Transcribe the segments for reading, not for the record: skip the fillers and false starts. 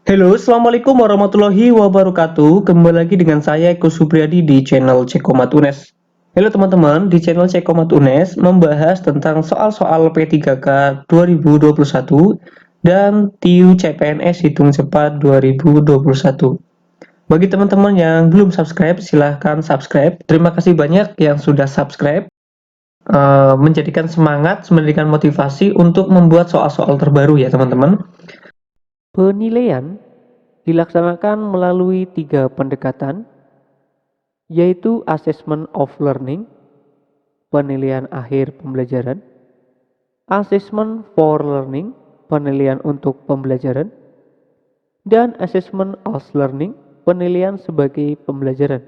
Halo, Assalamualaikum warahmatullahi wabarakatuh. Kembali lagi dengan saya Eko Supriyadi di channel Cekomat UNES. Halo teman-teman, di channel Cekomat UNES membahas tentang soal-soal P3K 2021 dan TIU CPNS Hitung Cepat 2021. Bagi teman-teman yang belum subscribe, silahkan subscribe. Terima kasih banyak yang sudah subscribe. Menjadikan semangat, memberikan motivasi untuk membuat soal-soal terbaru ya teman-teman. Penilaian dilaksanakan melalui 3 pendekatan, yaitu assessment of learning, penilaian akhir pembelajaran, assessment for learning, penilaian untuk pembelajaran, dan assessment of learning, penilaian sebagai pembelajaran.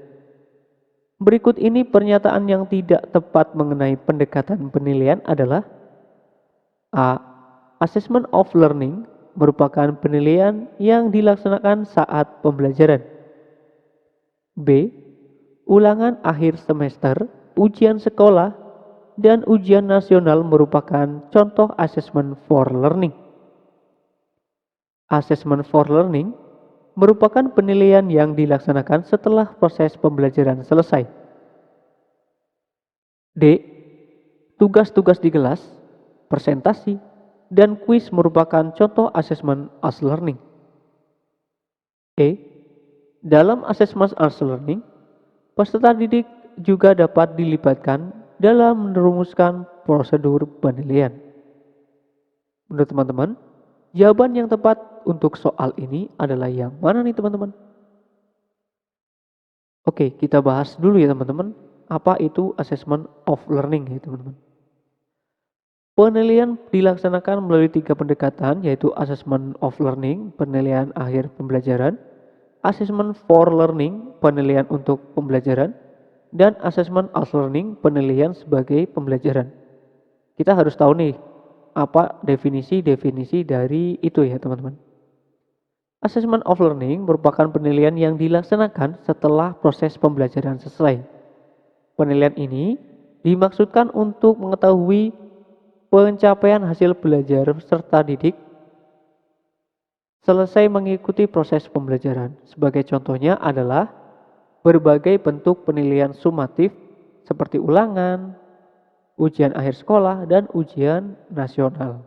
Berikut ini pernyataan yang tidak tepat mengenai pendekatan penilaian adalah: A. Assessment of learning merupakan penilaian yang dilaksanakan saat pembelajaran. B. Ulangan akhir semester, ujian sekolah, dan ujian nasional merupakan contoh assessment for learning. Assessment for learning merupakan penilaian yang dilaksanakan setelah proses pembelajaran selesai. D. Tugas-tugas di kelas, presentasi, dan kuis merupakan contoh assessment as learning. E. Dalam assessment as learning, peserta didik juga dapat dilibatkan dalam merumuskan prosedur penilaian. Menurut teman-teman, jawaban yang tepat untuk soal ini adalah yang mana nih teman-teman? Oke, kita bahas dulu ya teman-teman, apa itu assessment of learning ya teman-teman. Penilaian dilaksanakan melalui 3 pendekatan, yaitu assessment of learning, penilaian akhir pembelajaran, assessment for learning, penilaian untuk pembelajaran, dan assessment as learning, penilaian sebagai pembelajaran. Kita harus tahu nih, apa definisi-definisi dari itu ya teman-teman. Assessment of learning merupakan penilaian yang dilaksanakan setelah proses pembelajaran selesai. Penilaian ini dimaksudkan untuk mengetahui pencapaian hasil belajar peserta didik selesai mengikuti proses pembelajaran. Sebagai contohnya adalah berbagai bentuk penilaian sumatif seperti ulangan, ujian akhir sekolah, dan ujian nasional.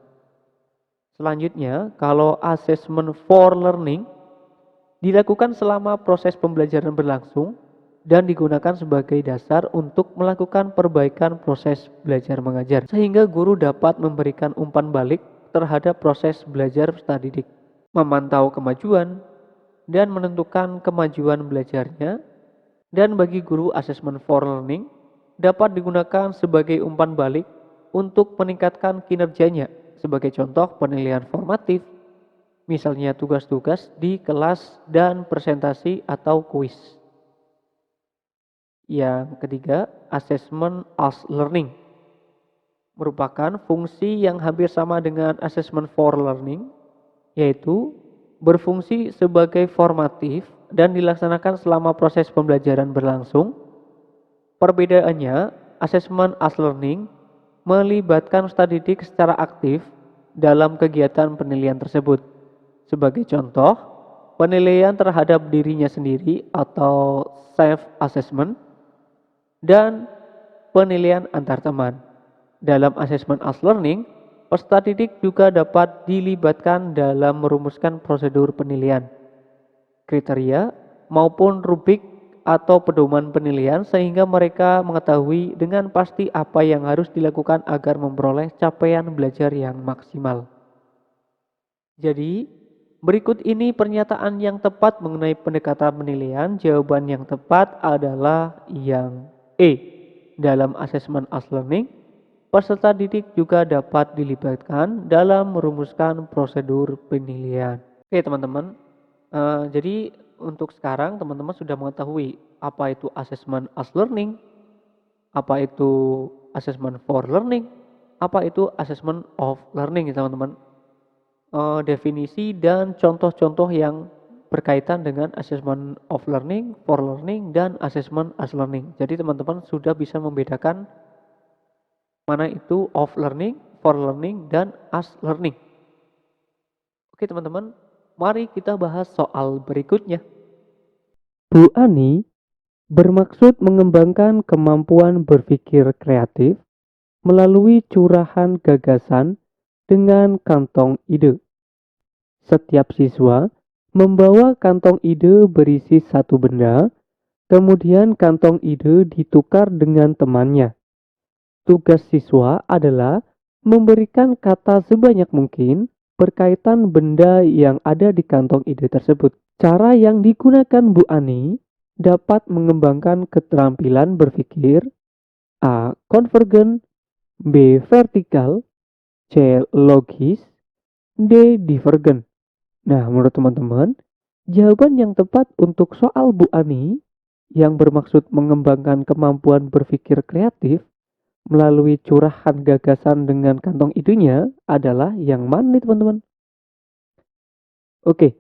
Selanjutnya, kalau assessment for learning dilakukan selama proses pembelajaran berlangsung dan digunakan sebagai dasar untuk melakukan perbaikan proses belajar mengajar, sehingga guru dapat memberikan umpan balik terhadap proses belajar peserta didik, memantau kemajuan, dan menentukan kemajuan belajarnya. Dan bagi guru, assessment for learning dapat digunakan sebagai umpan balik untuk meningkatkan kinerjanya. Sebagai contoh, penilaian formatif, misalnya tugas-tugas di kelas dan presentasi atau kuis. Yang ketiga, assessment as learning merupakan fungsi yang hampir sama dengan assessment for learning, yaitu berfungsi sebagai formatif dan dilaksanakan selama proses pembelajaran berlangsung. Perbedaannya, assessment as learning melibatkan peserta didik secara aktif dalam kegiatan penilaian tersebut. Sebagai contoh, penilaian terhadap dirinya sendiri atau self-assessment, dan penilaian antar teman. Dalam assessment as learning, peserta didik juga dapat dilibatkan dalam merumuskan prosedur penilaian, kriteria, maupun rubrik atau pedoman penilaian sehingga mereka mengetahui dengan pasti apa yang harus dilakukan agar memperoleh capaian belajar yang maksimal. Jadi, berikut ini pernyataan yang tepat mengenai pendekatan penilaian. Jawaban yang tepat adalah yang E. Dalam assessment as learning, peserta didik juga dapat dilibatkan dalam merumuskan prosedur penilaian. Oke teman-teman, jadi untuk sekarang teman-teman sudah mengetahui apa itu assessment as learning, apa itu assessment for learning, apa itu assessment of learning ya teman-teman. Definisi dan contoh-contoh yang berkaitan dengan assessment of learning, for learning, dan assessment as learning. Jadi teman-teman sudah bisa membedakan mana itu of learning, for learning, dan as learning. Oke teman-teman, Mari kita bahas soal berikutnya. Bu Ani bermaksud mengembangkan kemampuan berpikir kreatif melalui curahan gagasan dengan kantong ide. Setiap siswa membawa kantong ide berisi satu benda, kemudian kantong ide ditukar dengan temannya. Tugas siswa adalah memberikan kata sebanyak mungkin berkaitan benda yang ada di kantong ide tersebut. Cara yang digunakan Bu Ani dapat mengembangkan keterampilan berpikir A. Konvergen, B. Vertikal, C. Logis, D. Divergen. Nah, menurut teman-teman, jawaban yang tepat untuk soal Bu Ani yang bermaksud mengembangkan kemampuan berpikir kreatif melalui curahan gagasan dengan kantong idenya adalah yang mana nih teman-teman? Oke,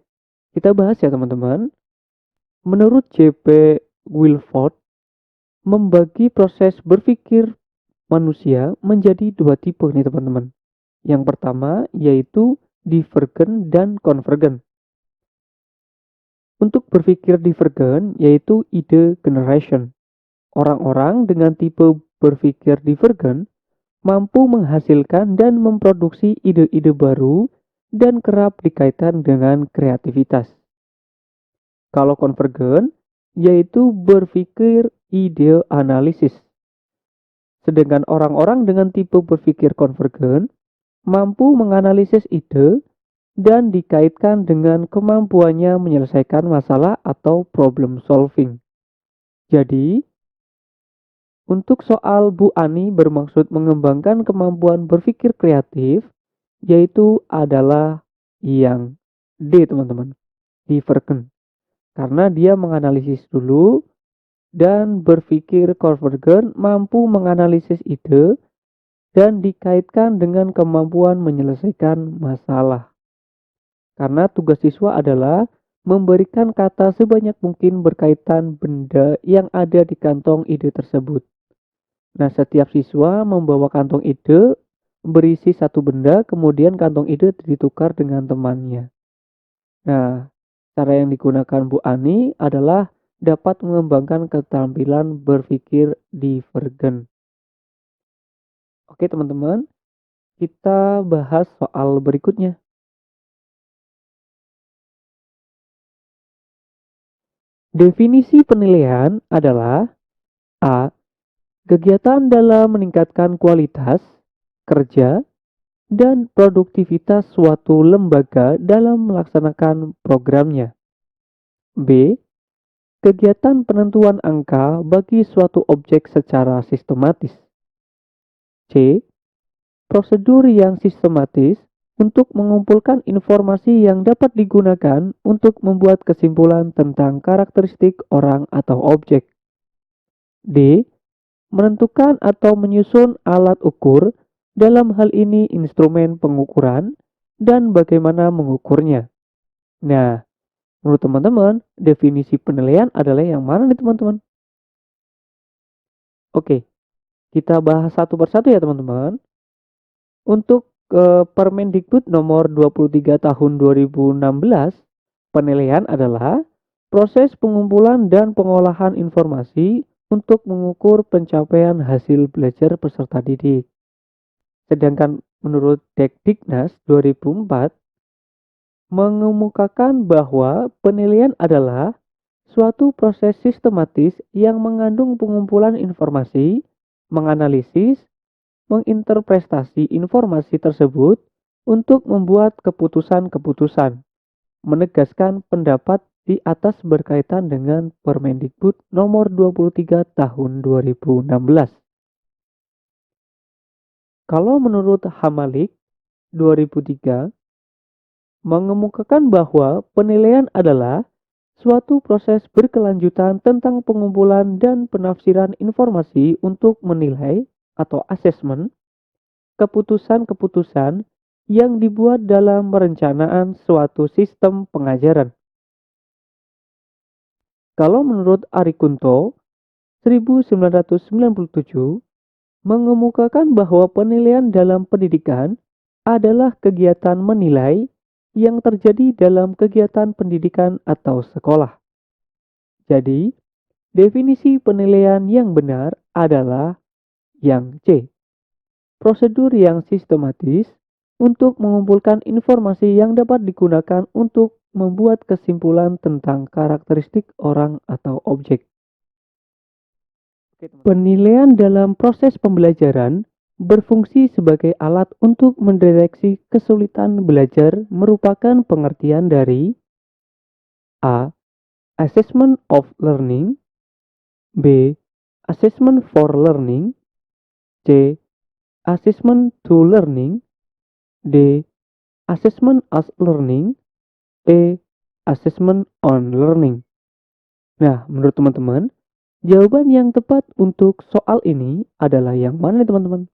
kita bahas ya teman-teman. Menurut J.P. Wilford, membagi proses berpikir manusia menjadi dua tipe nih teman-teman. Yang pertama yaitu divergen dan konvergen. Untuk berpikir divergen yaitu ide generation. Orang-orang dengan tipe berpikir divergen mampu menghasilkan dan memproduksi ide-ide baru dan kerap dikaitkan dengan kreativitas. Kalau konvergen, yaitu berpikir ide analisis. Sedangkan orang-orang dengan tipe berpikir konvergen mampu menganalisis ide dan dikaitkan dengan kemampuannya menyelesaikan masalah atau problem solving. Jadi, untuk soal Bu Ani bermaksud mengembangkan kemampuan berpikir kreatif, yaitu adalah yang D teman-teman, divergen. Karena dia menganalisis dulu dan berpikir konvergen mampu menganalisis ide dan dikaitkan dengan kemampuan menyelesaikan masalah. Karena tugas siswa adalah memberikan kata sebanyak mungkin berkaitan benda yang ada di kantong ide tersebut. Nah, setiap siswa membawa kantong ide berisi satu benda, kemudian kantong ide ditukar dengan temannya. Nah, cara yang digunakan Bu Ani adalah dapat mengembangkan keterampilan berpikir divergen. Oke, teman-teman, kita bahas soal berikutnya. Definisi penilaian adalah A. Kegiatan dalam meningkatkan kualitas, kerja, dan produktivitas suatu lembaga dalam melaksanakan programnya. B. Kegiatan penentuan angka bagi suatu objek secara sistematis. C. Prosedur yang sistematis untuk mengumpulkan informasi yang dapat digunakan untuk membuat kesimpulan tentang karakteristik orang atau objek. D. Menentukan atau menyusun alat ukur, dalam hal ini instrumen pengukuran, dan bagaimana mengukurnya. Nah, menurut teman-teman, definisi penilaian adalah yang mana nih teman-teman? Oke, kita bahas satu persatu ya teman-teman. Untuk Permendikbud nomor 23 tahun 2016, penilaian adalah proses pengumpulan dan pengolahan informasi untuk mengukur pencapaian hasil belajar peserta didik. Sedangkan menurut Dekdiknas 2004 mengemukakan bahwa penilaian adalah suatu proses sistematis yang mengandung pengumpulan informasi, menganalisis, menginterpretasi informasi tersebut untuk membuat keputusan-keputusan, menegaskan pendapat di atas berkaitan dengan Permendikbud nomor 23 tahun 2016. Kalau menurut Hamalik 2003 mengemukakan bahwa penilaian adalah suatu proses berkelanjutan tentang pengumpulan dan penafsiran informasi untuk menilai atau asesmen keputusan-keputusan yang dibuat dalam perencanaan suatu sistem pengajaran. Kalau menurut Ari Kunto 1997 mengemukakan bahwa penilaian dalam pendidikan adalah kegiatan menilai yang terjadi dalam kegiatan pendidikan atau sekolah. Jadi, definisi penilaian yang benar adalah yang C. Prosedur yang sistematis untuk mengumpulkan informasi yang dapat digunakan untuk membuat kesimpulan tentang karakteristik orang atau objek. Penilaian dalam proses pembelajaran berfungsi sebagai alat untuk mendeteksi kesulitan belajar merupakan pengertian dari A. Assessment of learning, B. Assessment for learning, C. Assessment to learning, D. Assessment as learning, E. Assessment on learning. Nah, menurut teman-teman, jawaban yang tepat untuk soal ini adalah yang mana nih teman-teman?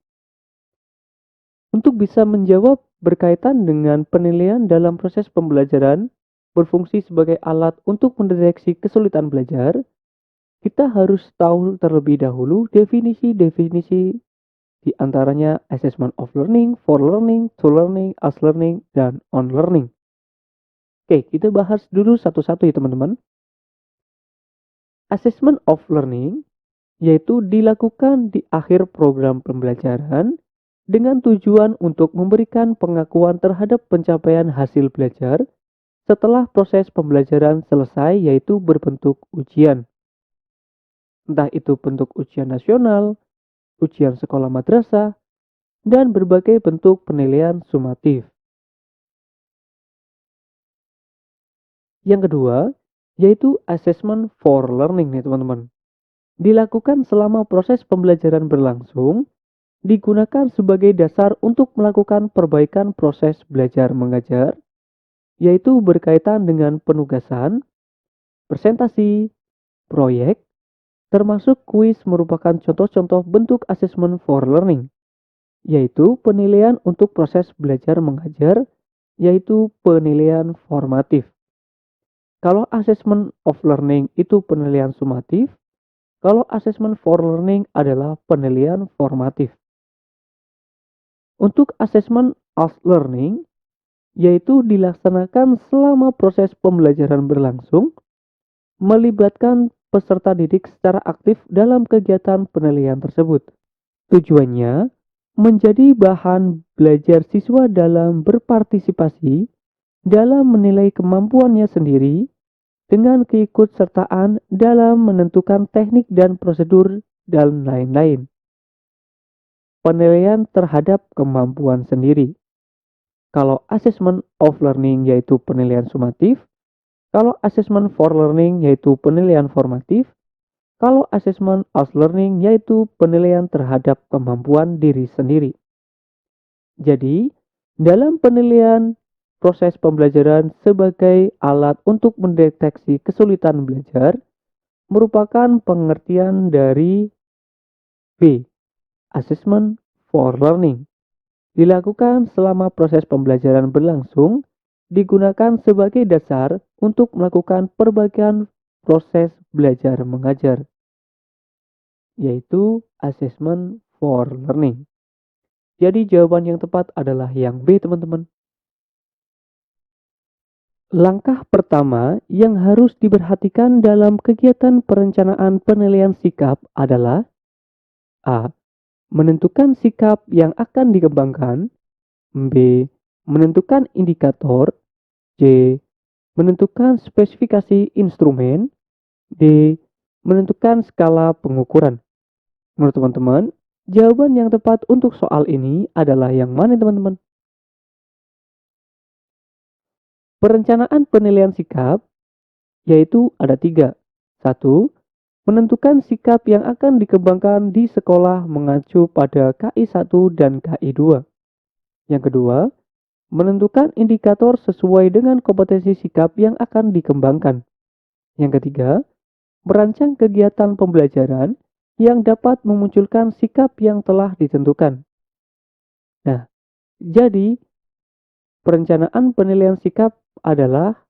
Untuk bisa menjawab berkaitan dengan penilaian dalam proses pembelajaran berfungsi sebagai alat untuk mendeteksi kesulitan belajar, kita harus tahu terlebih dahulu definisi-definisi di antaranya assessment of learning, for learning, to learning, as learning, dan on learning. Oke, kita bahas dulu satu-satu ya teman-teman. Assessment of learning yaitu dilakukan di akhir program pembelajaran dengan tujuan untuk memberikan pengakuan terhadap pencapaian hasil belajar setelah proses pembelajaran selesai, yaitu berbentuk ujian. Entah itu bentuk ujian nasional, ujian sekolah madrasah, dan berbagai bentuk penilaian sumatif. Yang kedua, yaitu assessment for learning nih teman-teman. Dilakukan selama proses pembelajaran berlangsung, digunakan sebagai dasar untuk melakukan perbaikan proses belajar mengajar, yaitu berkaitan dengan penugasan, presentasi, proyek, termasuk kuis merupakan contoh-contoh bentuk assessment for learning, yaitu penilaian untuk proses belajar mengajar, yaitu penilaian formatif. Kalau assessment of learning itu penilaian sumatif, kalau assessment for learning adalah penilaian formatif. Untuk assessment of learning, yaitu dilaksanakan selama proses pembelajaran berlangsung, melibatkan peserta didik secara aktif dalam kegiatan penilaian tersebut. Tujuannya menjadi bahan belajar siswa dalam berpartisipasi dalam menilai kemampuannya sendiri dengan keikutsertaan dalam menentukan teknik dan prosedur dan lain-lain. Penilaian terhadap kemampuan sendiri. Kalau assessment of learning yaitu penilaian sumatif, kalau assessment for learning yaitu penilaian formatif, kalau assessment as learning yaitu penilaian terhadap kemampuan diri sendiri. Jadi, dalam penilaian proses pembelajaran sebagai alat untuk mendeteksi kesulitan belajar merupakan pengertian dari B. Assessment for learning. Dilakukan selama proses pembelajaran berlangsung, digunakan sebagai dasar untuk melakukan perbaikan proses belajar mengajar, yaitu assessment for learning. Jadi jawaban yang tepat adalah yang B teman-teman. Langkah pertama yang harus diperhatikan dalam kegiatan perencanaan penilaian sikap adalah A. Menentukan sikap yang akan dikembangkan, B. Menentukan indikator, C. Menentukan spesifikasi instrumen, D. Menentukan skala pengukuran. Menurut teman-teman, jawaban yang tepat untuk soal ini adalah yang mana teman-teman? Perencanaan penilaian sikap yaitu ada 3. 1. Menentukan sikap yang akan dikembangkan di sekolah mengacu pada KI 1 dan KI 2. Yang kedua, menentukan indikator sesuai dengan kompetensi sikap yang akan dikembangkan. Yang ketiga, merancang kegiatan pembelajaran yang dapat memunculkan sikap yang telah ditentukan. Nah, jadi perencanaan penilaian sikap adalah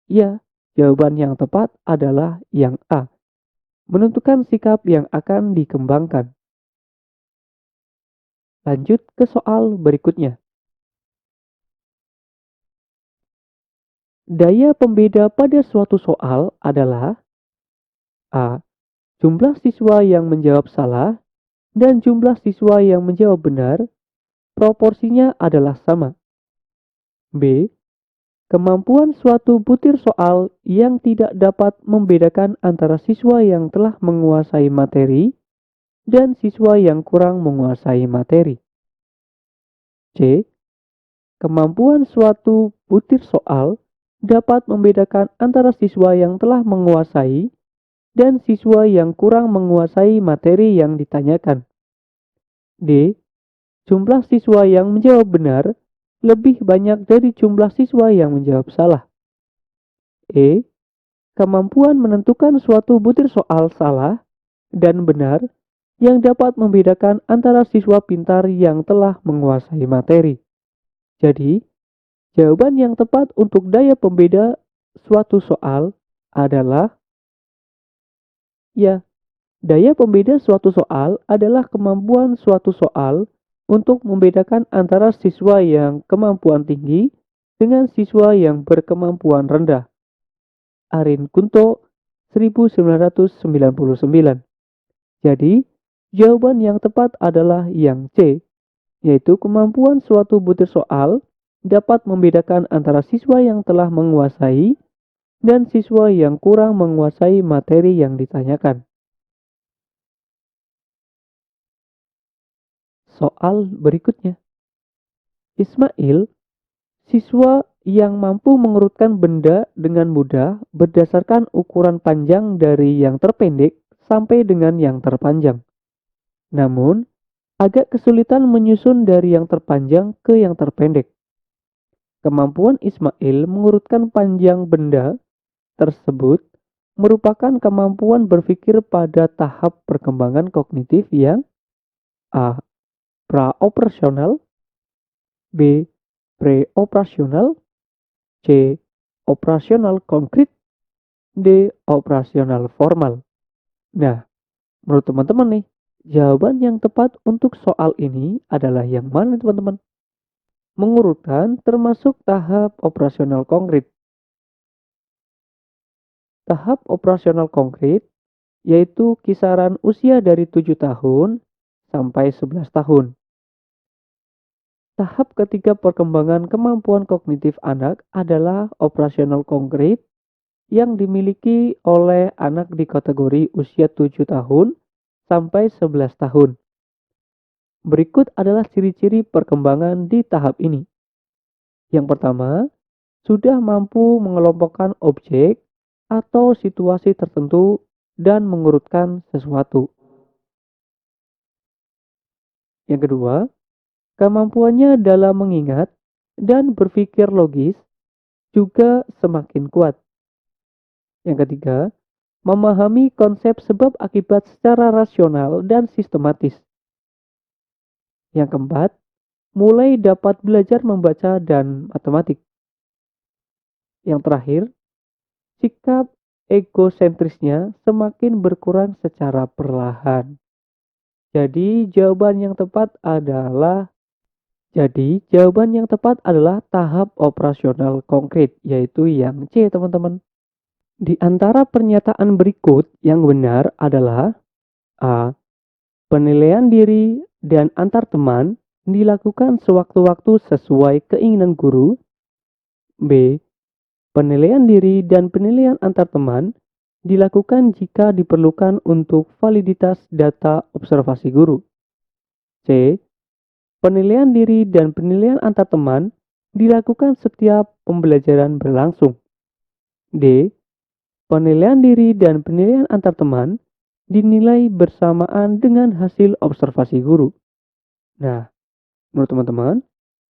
ya, jawaban yang tepat adalah yang A. Menentukan sikap yang akan dikembangkan. Lanjut ke soal berikutnya. Daya pembeda pada suatu soal adalah A. Jumlah siswa yang menjawab salah dan jumlah siswa yang menjawab benar proporsinya adalah sama. B. Kemampuan suatu butir soal yang tidak dapat membedakan antara siswa yang telah menguasai materi dan siswa yang kurang menguasai materi. C. Kemampuan suatu butir soal dapat membedakan antara siswa yang telah menguasai dan siswa yang kurang menguasai materi yang ditanyakan. D. Jumlah siswa yang menjawab benar lebih banyak dari jumlah siswa yang menjawab salah. E. Kemampuan menentukan suatu butir soal salah dan benar yang dapat membedakan antara siswa pintar yang telah menguasai materi. Jadi, jawaban yang tepat untuk daya pembeda suatu soal adalah ya, daya pembeda suatu soal adalah kemampuan suatu soal untuk membedakan antara siswa yang kemampuan tinggi dengan siswa yang berkemampuan rendah. Arin Kunto 1999. Jadi, jawaban yang tepat adalah yang C, yaitu kemampuan suatu butir soal dapat membedakan antara siswa yang telah menguasai dan siswa yang kurang menguasai materi yang ditanyakan. Soal berikutnya. Ismail, siswa yang mampu mengurutkan benda dengan mudah berdasarkan ukuran panjang dari yang terpendek sampai dengan yang terpanjang. Namun, agak kesulitan menyusun dari yang terpanjang ke yang terpendek. Kemampuan Ismail mengurutkan panjang benda tersebut merupakan kemampuan berpikir pada tahap perkembangan kognitif yang A. Praoperasional, B. Preoperasional, C. Operasional konkret, D. Operasional formal. Nah, menurut teman-teman nih, jawaban yang tepat untuk soal ini adalah yang mana teman-teman? Mengurutkan termasuk tahap operasional konkret. Tahap operasional konkret yaitu kisaran usia dari 7 tahun sampai 11 tahun. Tahap ketiga perkembangan kemampuan kognitif anak adalah operasional konkret yang dimiliki oleh anak di kategori usia 7 tahun sampai 11 tahun. Berikut adalah ciri-ciri perkembangan di tahap ini. Yang pertama, sudah mampu mengelompokkan objek atau situasi tertentu dan mengurutkan sesuatu. Yang kedua, kemampuannya dalam mengingat dan berpikir logis juga semakin kuat. Yang ketiga, memahami konsep sebab akibat secara rasional dan sistematis. Yang keempat, mulai dapat belajar membaca dan matematik. Yang terakhir, sikap egosentrisnya semakin berkurang secara perlahan. Jadi jawaban yang tepat adalah tahap operasional konkret, yaitu yang C, teman-teman. Di antara pernyataan berikut yang benar adalah A. Penilaian diri dan antar teman dilakukan sewaktu-waktu sesuai keinginan guru. B. Penilaian diri dan penilaian antar teman dilakukan jika diperlukan untuk validitas data observasi guru. C. Penilaian diri dan penilaian antar teman dilakukan setiap pembelajaran berlangsung. D. Penilaian diri dan penilaian antar teman dinilai bersamaan dengan hasil observasi guru. Nah, menurut teman-teman,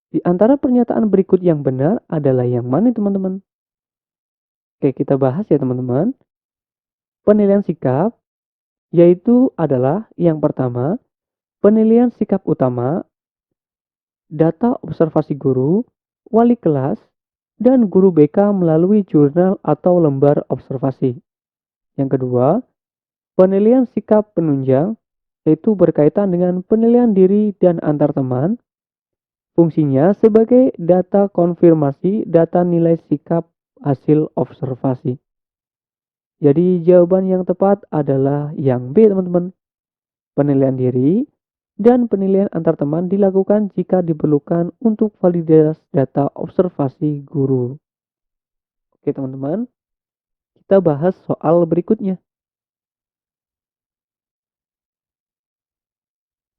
di antara pernyataan berikut yang benar adalah yang mana teman-teman? Oke, kita bahas ya teman-teman. Penilaian sikap yaitu adalah yang pertama, penilaian sikap utama data observasi guru, wali kelas, dan guru BK melalui jurnal atau lembar observasi. Yang kedua, penilaian sikap penunjang, yaitu berkaitan dengan penilaian diri dan antar teman. Fungsinya sebagai data konfirmasi data nilai sikap hasil observasi. Jadi jawaban yang tepat adalah yang B, teman-teman. Penilaian diri dan penilaian antar teman dilakukan jika diperlukan untuk validasi data observasi guru. Oke, teman-teman, kita bahas soal berikutnya.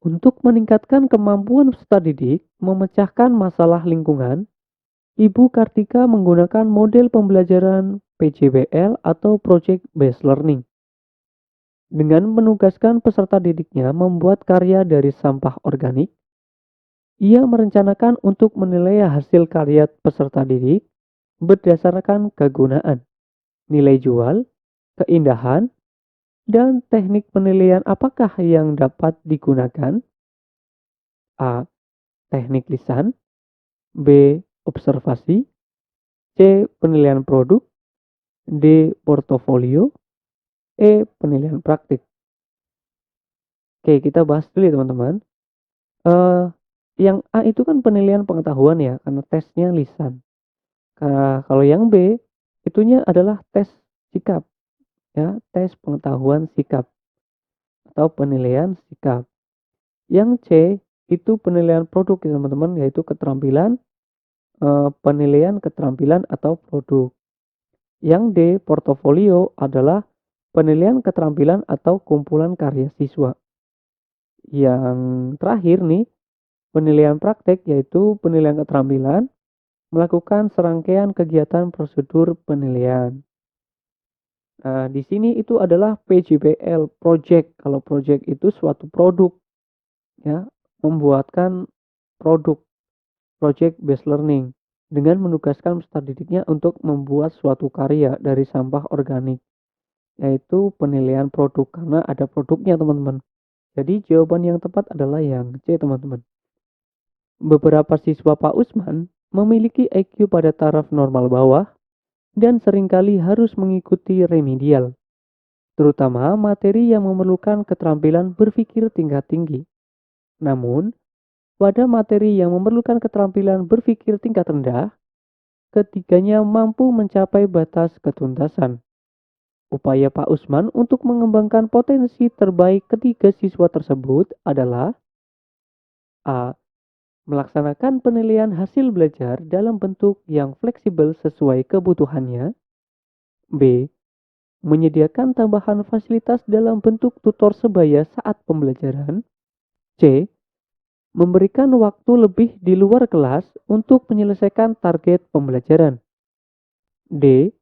Untuk meningkatkan kemampuan peserta didik memecahkan masalah lingkungan, Ibu Kartika menggunakan model pembelajaran PJBL atau Project Based Learning. Dengan menugaskan peserta didiknya membuat karya dari sampah organik, ia merencanakan untuk menilai hasil karya peserta didik berdasarkan kegunaan, nilai jual, keindahan, dan teknik penilaian apakah yang dapat digunakan. A. Teknik lisan, B. Observasi, C. Penilaian produk, D. Portofolio, E. Penilaian praktik. Oke, kita bahas dulu ya teman-teman. Yang A itu kan penilaian pengetahuan ya, karena tesnya lisan. Kalau yang B, itunya adalah tes sikap, ya, tes pengetahuan sikap atau penilaian sikap. Yang C itu penilaian produk ya teman-teman, yaitu keterampilan, penilaian keterampilan atau produk. Yang D, portofolio adalah penilaian keterampilan atau kumpulan karya siswa. Yang terakhir nih, penilaian praktek yaitu penilaian keterampilan, melakukan serangkaian kegiatan prosedur penilaian. Nah, di sini itu adalah PJBL, project. Kalau project itu suatu produk, ya, membuatkan produk, project based learning, dengan menugaskan peserta didiknya untuk membuat suatu karya dari sampah organik, yaitu penilaian produk, karena ada produknya teman-teman. Jadi jawaban yang tepat adalah yang C, teman-teman. Beberapa siswa Pak Usman memiliki IQ pada taraf normal bawah dan seringkali harus mengikuti remedial, terutama materi yang memerlukan keterampilan berpikir tingkat tinggi. Namun, pada materi yang memerlukan keterampilan berpikir tingkat rendah, ketiganya mampu mencapai batas ketuntasan. Upaya Pak Usman untuk mengembangkan potensi terbaik ketiga siswa tersebut adalah A. Melaksanakan penilaian hasil belajar dalam bentuk yang fleksibel sesuai kebutuhannya. B. Menyediakan tambahan fasilitas dalam bentuk tutor sebaya saat pembelajaran. C. Memberikan waktu lebih di luar kelas untuk menyelesaikan target pembelajaran. D.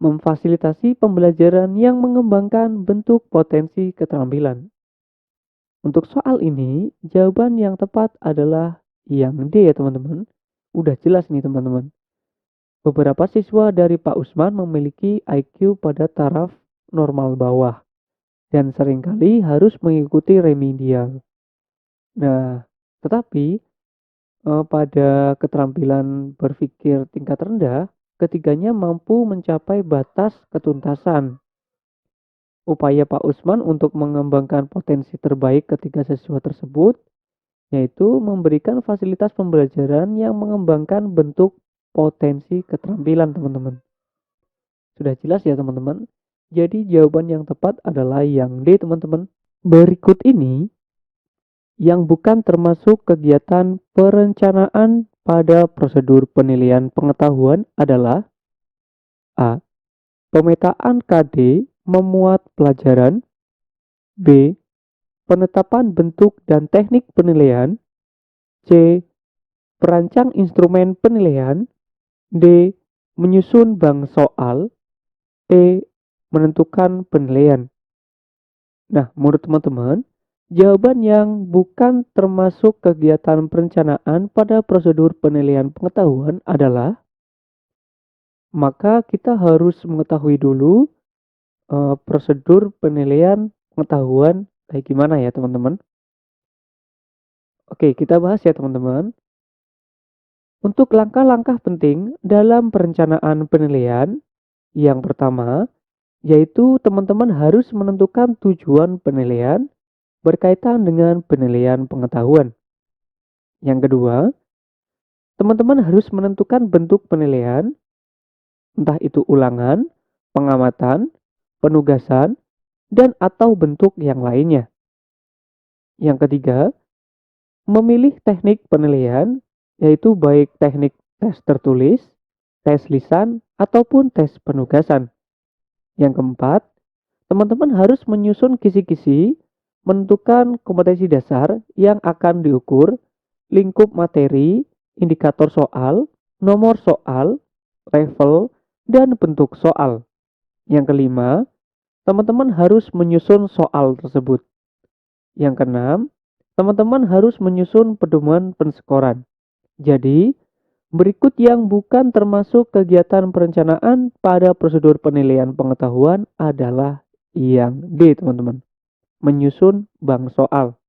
Memfasilitasi pembelajaran yang mengembangkan bentuk potensi keterampilan. Untuk soal ini, jawaban yang tepat adalah yang D ya teman-teman. Udah jelas nih teman-teman. Beberapa siswa dari Pak Usman memiliki IQ pada taraf normal bawah dan seringkali harus mengikuti remedial. Nah, tetapi pada keterampilan berpikir tingkat rendah, ketiganya mampu mencapai batas ketuntasan. Upaya Pak Usman untuk mengembangkan potensi terbaik ketiga siswa tersebut yaitu memberikan fasilitas pembelajaran yang mengembangkan bentuk potensi keterampilan teman-teman. Sudah jelas ya teman-teman? Jadi jawaban yang tepat adalah yang D teman-teman. Berikut ini yang bukan termasuk kegiatan perencanaan pada prosedur penilaian pengetahuan adalah A. Pemetaan KD memuat pelajaran. B. Penetapan bentuk dan teknik penilaian. C. Perancang instrumen penilaian. D. Menyusun bank soal. E. Menentukan penilaian. Nah, menurut teman-teman, jawaban yang bukan termasuk kegiatan perencanaan pada prosedur penilaian pengetahuan adalah, maka kita harus mengetahui dulu prosedur penilaian pengetahuan kayak gimana ya teman-teman. Oke, kita bahas ya teman-teman. Untuk langkah-langkah penting dalam perencanaan penilaian, yang pertama, yaitu teman-teman harus menentukan tujuan penilaian berkaitan dengan penilaian pengetahuan. Yang kedua, teman-teman harus menentukan bentuk penilaian, entah itu ulangan, pengamatan, penugasan, dan atau bentuk yang lainnya. Yang ketiga, memilih teknik penilaian, yaitu baik teknik tes tertulis, tes lisan, ataupun tes penugasan. Yang keempat, teman-teman harus menyusun kisi-kisi, menentukan kompetensi dasar yang akan diukur, lingkup materi, indikator soal, nomor soal, level, dan bentuk soal. Yang kelima, teman-teman harus menyusun soal tersebut. Yang keenam, teman-teman harus menyusun pedoman penskoran. Jadi, berikut yang bukan termasuk kegiatan perencanaan pada prosedur penilaian pengetahuan adalah yang D, teman-teman. Menyusun bank soal.